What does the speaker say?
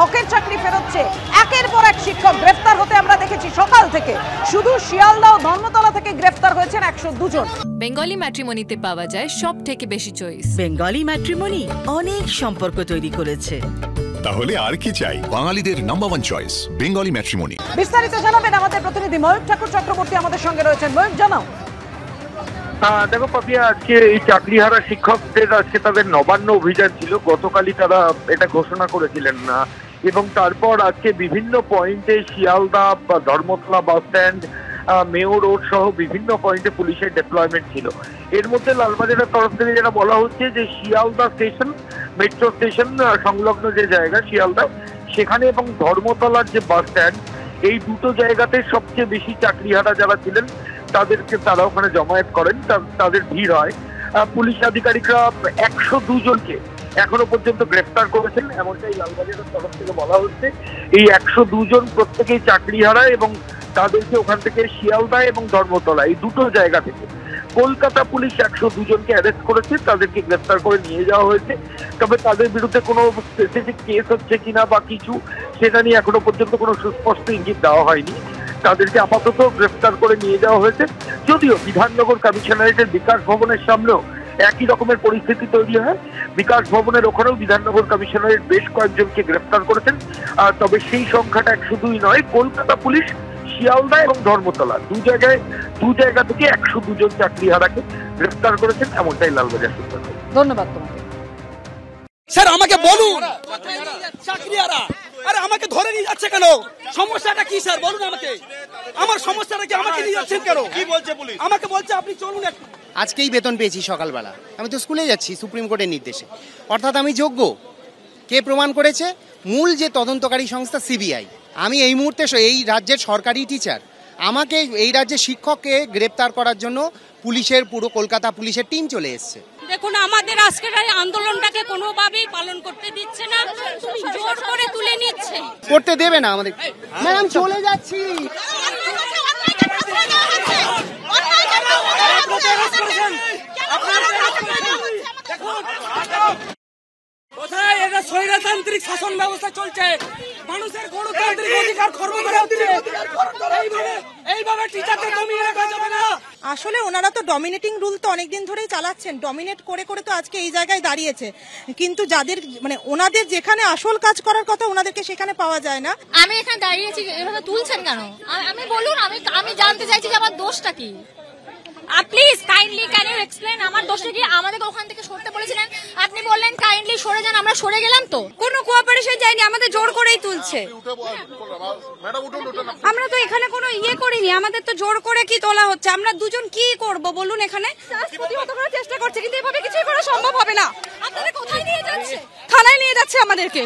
হকের চাকরি ফেরোচ্ছে, একের পর এক শিক্ষক গ্রেফতার হতে আমরা দেখেছি সকাল থেকে। শুধু শিয়ালদা ও ধর্মতলা থেকে গ্রেফতার হয়েছেন 102 জন। বেঙ্গলি ম্যাট্রিমনিতে পাওয়া যায় সব থেকে বেশি চয়েস। বেঙ্গলি ম্যাট্রিমনি অনেক সম্পর্ক তৈরি করেছে। তাহলে আর কি চাই? বাঙালিদের number one choice Bengali matrimony. বিস্তারিত জানাবেন আমাদের প্রতিনিধি ময়ূর ঠাকুর চক্রবর্তী আমাদের সঙ্গে রয়েছেন। ময়ূর, জানাও। দেখো পাপিয়া, আজকে এই চাকরিহারা শিক্ষকদের আজকে তাদের নবান্ন অভিযান ছিল। গতকালই তারা এটা ঘোষণা করেছিলেন না, এবং তারপর আজকে বিভিন্ন পয়েন্টে Sealdah, Dharmatala bus stand, mayor road সহ বিভিন্ন পয়েন্টে পুলিশের ডেপ্লয়মেন্ট ছিল। এর মধ্যে লালবাজারের তরফ থেকে যেটা বলা হচ্ছে যে শিয়ালদা স্টেশন, মেট্রো স্টেশন সংলগ্ন যে জায়গা শিয়ালদা, সেখানে এবং ধর্মতলার যে বাস স্ট্যান্ড, এই দুটো জায়গাতে সবচেয়ে বেশি চাকরিহারা যারা ছিলেন তাদেরকে তারা ওখানে জমায়েত করেন, তাদের ভিড় হয়। পুলিশ আধিকারিকরা 102 জনকে এখনো পর্যন্ত গ্রেফতার করেছেন, এমনটাই লালবাজারের তরফ থেকে বলা হচ্ছে। এই 102 জন প্রত্যেকেই চাকরিহারা, এবং তাদেরকে ওখান থেকে শিয়ালদা এবং ধর্মতলা এই দুটো জায়গা থেকে কলকাতা পুলিশ 102 জনকে অ্যারেস্ট করেছে, তাদেরকে গ্রেফতার করে নিয়ে যাওয়া হয়েছে। তবে তাদের বিরুদ্ধে কোনো স্পেসিফিক কেস হচ্ছে কিনা বা কিছু, সেটা নিয়ে এখনো পর্যন্ত কোনো সুস্পষ্ট ইঙ্গিত দেওয়া হয়নি। তাদেরকে আপাতত গ্রেফতার করে নিয়ে যাওয়া হয়েছে। যদিও বিধাননগর কমিশনারেটের বিকাশ ভবনের সামনেও একই রকমের পরিস্থিতি তৈরি হয়। বিকাশ ভবনের ওখানেও বিধাননগর কমিশনারেট বেশ কয়েকজনকে গ্রেফতার করেছেন। তবে সেই সংখ্যাটা 102 নয়। কলকাতা পুলিশ শিয়ালদা এবং ধর্মতলা দু জায়গা থেকে 102 জন চাকরিহারাকে গ্রেফতার করেছেন, এমনটাই লালবাজার সূত্র। ধন্যবাদ তোমাকে। স্যার আমাকে বলুন, চাকরিহারা আরে আমাকে ধরে নিয়ে যাচ্ছে কেন? সমস্যাটা কি স্যার বলুন আমাকে। আমার সমস্যাটা কি? আমাকে নিয়ে যাচ্ছেন কেন? কি বলছে পুলিশ? আমাকে বলছে আপনি চলুন। আজকেই বেতন পেয়েছি সকালবেলা, আমি তো স্কুলে যাচ্ছি সুপ্রিম কোর্টের নির্দেশে। অর্থাৎ আমি যোগ্য। কে প্রমাণ করেছে? মূল যে তদন্তকারী সংস্থা সিবিআই। আমি এই মুহূর্তে এই রাজ্যের সরকারি টিচার। আমাকে এই রাজ্যের শিক্ষককে গ্রেপ্তার করার জন্য পুলিশের পুরো কলকাতা পুলিশের টিম চলে এসছে। দেখুন, আমাদের আজকের আন্দোলনটাকে কোনোভাবেই পালন করতে দিচ্ছে না, জোর করে তুলে নিচ্ছে। করতে দেবে না আমাদের। ম্যাডাম চলে যাচ্ছি। কোথায় এটা স্বৈরতান্ত্রিক শাসন ব্যবস্থা চলছে? মানুষের গণতান্ত্রিক অধিকার খর্ব করা হচ্ছে। এইভাবে টিচারদের দমিয়ে রাখা যাবে না। আসলে ওনারা তো ডমিনেটিং রুল তো অনেকদিন ধরেই চালাচ্ছেন, ডমিনেট করে করে তো আজকে এই জায়গায় দাঁড়িয়েছে। কিন্তু যাদের ওনাদের যেখানে আসল কাজ করার কথা ওনাদেরকে সেখানে পাওয়া যায় না। আমি এখানে দাঁড়িয়েছি, এভাবে তুলছেন কেন? আমি বলুন, আমি জানতে চাইছি যে আমার দোষটা কি। Please kindly can you explain আমার দোষটা কি? আমাদের ওখান থেকে সরতে বলেছিলেন, আপনি বললেন কাইন্ডলি সরে যান, আমরা সরে গেলাম। তো কোনো কোঅপারেশন যায়নি, আমাদের জোর করেই তুলছে। আমরা তো এখানে কোনো ইয়ে করিনি, আমাদের তো জোর করে কি তোলা হচ্ছে। আমরা দুজন কি করব বলুন? এখানে প্রতিহত করার চেষ্টা করছে, কিন্তু এভাবে কিছুই করা সম্ভব হবে না। আপনারা কোথায় নিয়ে যাচ্ছে? থানায় নিয়ে যাচ্ছে আমাদেরকে।